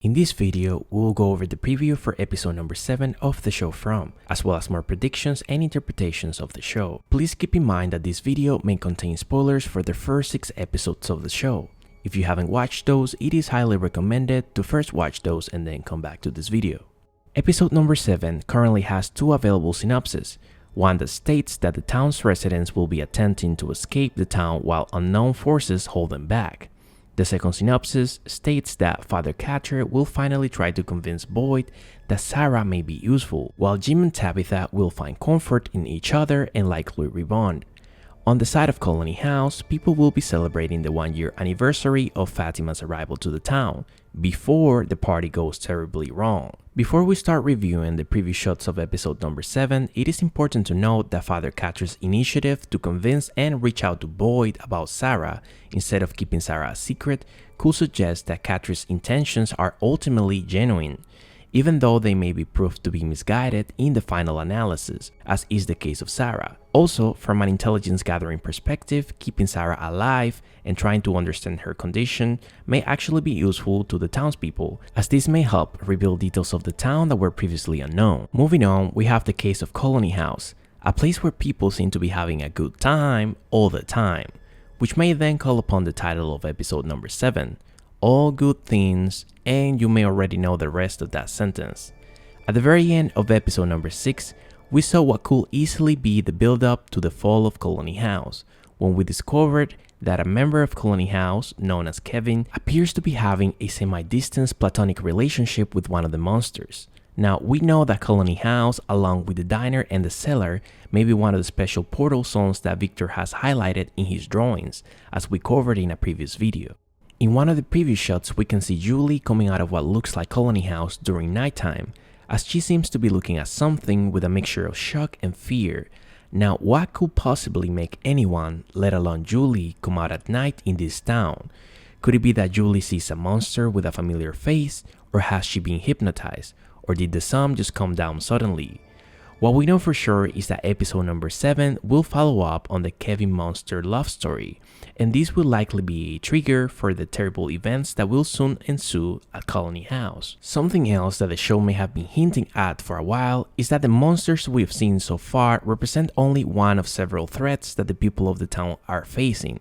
In this video, we'll go over the preview for episode number 7 of the show From, as well as more predictions and interpretations of the show. Please keep in mind that this video may contain spoilers for the first 6 episodes of the show. If you haven't watched those, it is highly recommended to first watch those and then come back to this video. Episode number 7 currently has 2 available synopses. One that states that the town's residents will be attempting to escape the town while unknown forces hold them back. The second synopsis states that Father Catcher will finally try to convince Boyd that Sarah may be useful, while Jim and Tabitha will find comfort in each other and likely rebond. On the side of Colony House, people will be celebrating the 1-year anniversary of Fatima's arrival to the town, before the party goes terribly wrong. Before we start reviewing the previous shots of episode number 7, it is important to note that Father Catcher's initiative to convince and reach out to Boyd about Sarah instead of keeping Sarah a secret could suggest that Catcher's intentions are ultimately genuine, even though they may be proved to be misguided in the final analysis, as is the case of Sarah. Also, from an intelligence gathering perspective, keeping Sarah alive and trying to understand her condition may actually be useful to the townspeople, as this may help reveal details of the town that were previously unknown. Moving on, we have the case of Colony House, a place where people seem to be having a good time all the time, which may then call upon the title of episode number 7. All good things, and you may already know the rest of that sentence. At the very end of episode number 6, we saw what could easily be the build-up to the fall of Colony House, when we discovered that a member of Colony House, known as Kevin, appears to be having a semi-distant platonic relationship with one of the monsters. Now, we know that Colony House, along with the diner and the cellar, may be one of the special portal zones that Victor has highlighted in his drawings, as we covered in a previous video. In one of the previous shots, we can see Julie coming out of what looks like Colony House during nighttime, as she seems to be looking at something with a mixture of shock and fear. Now, what could possibly make anyone, let alone Julie, come out at night in this town? Could it be that Julie sees a monster with a familiar face, or has she been hypnotized, or did the sun just come down suddenly? What we know for sure is that episode number 7 will follow up on the Kevin monster love story, and this will likely be a trigger for the terrible events that will soon ensue at Colony House. Something else that the show may have been hinting at for a while is that the monsters we've seen so far represent only one of several threats that the people of the town are facing,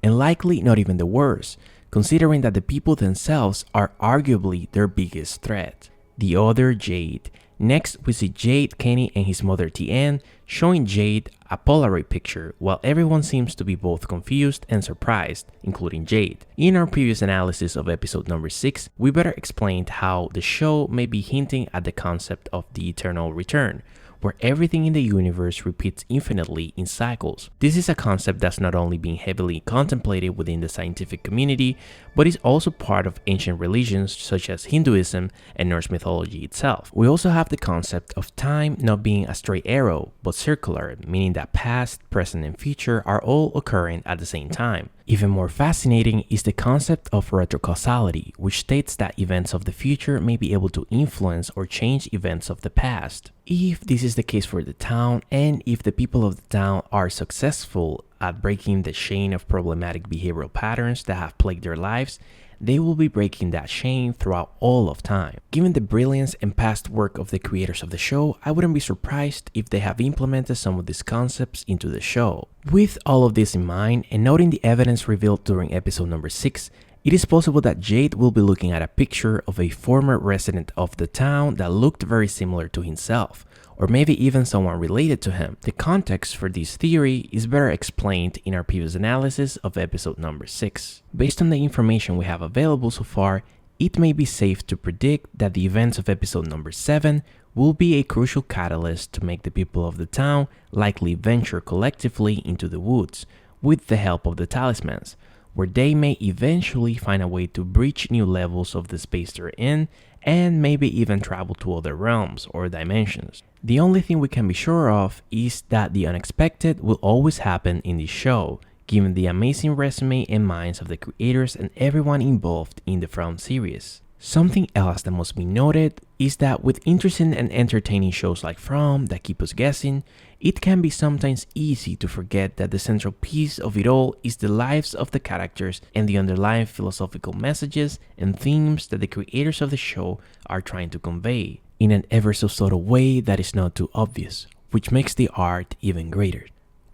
and likely not even the worst, considering that the people themselves are arguably their biggest threat. The other Jade. Next, we see Jade, Kenny, and his mother Tian showing Jade a Polaroid picture, while everyone seems to be both confused and surprised, including Jade. In our previous analysis of episode number 6, we better explained how the show may be hinting at the concept of the eternal return, where everything in the universe repeats infinitely in cycles. This is a concept that's not only being heavily contemplated within the scientific community, but is also part of ancient religions such as Hinduism and Norse mythology itself. We also have the concept of time not being a straight arrow, but circular, meaning that past, present, and future are all occurring at the same time. Even more fascinating is the concept of retrocausality, which states that events of the future may be able to influence or change events of the past. If this is the case for the town, and if the people of the town are successful at breaking the chain of problematic behavioral patterns that have plagued their lives, they will be breaking that chain throughout all of time. Given the brilliance and past work of the creators of the show, I wouldn't be surprised if they have implemented some of these concepts into the show. With all of this in mind, and noting the evidence revealed during episode number 6, it is possible that Jade will be looking at a picture of a former resident of the town that looked very similar to himself, or maybe even someone related to him. The context for this theory is better explained in our previous analysis of episode number 6. Based on the information we have available so far, it may be safe to predict that the events of episode number 7 will be a crucial catalyst to make the people of the town likely venture collectively into the woods with the help of the talismans, where they may eventually find a way to breach new levels of the space they're in and maybe even travel to other realms or dimensions. The only thing we can be sure of is that the unexpected will always happen in this show, given the amazing resume and minds of the creators and everyone involved in the From series. Something else that must be noted is that with interesting and entertaining shows like From that keep us guessing, it can be sometimes easy to forget that the central piece of it all is the lives of the characters and the underlying philosophical messages and themes that the creators of the show are trying to convey, in an ever so subtle way that is not too obvious, which makes the art even greater.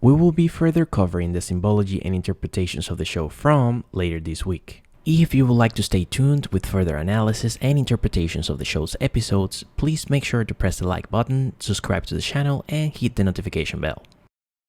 We will be further covering the symbology and interpretations of the show From later this week. If you would like to stay tuned with further analysis and interpretations of the show's episodes, please make sure to press the like button, subscribe to the channel, and hit the notification bell.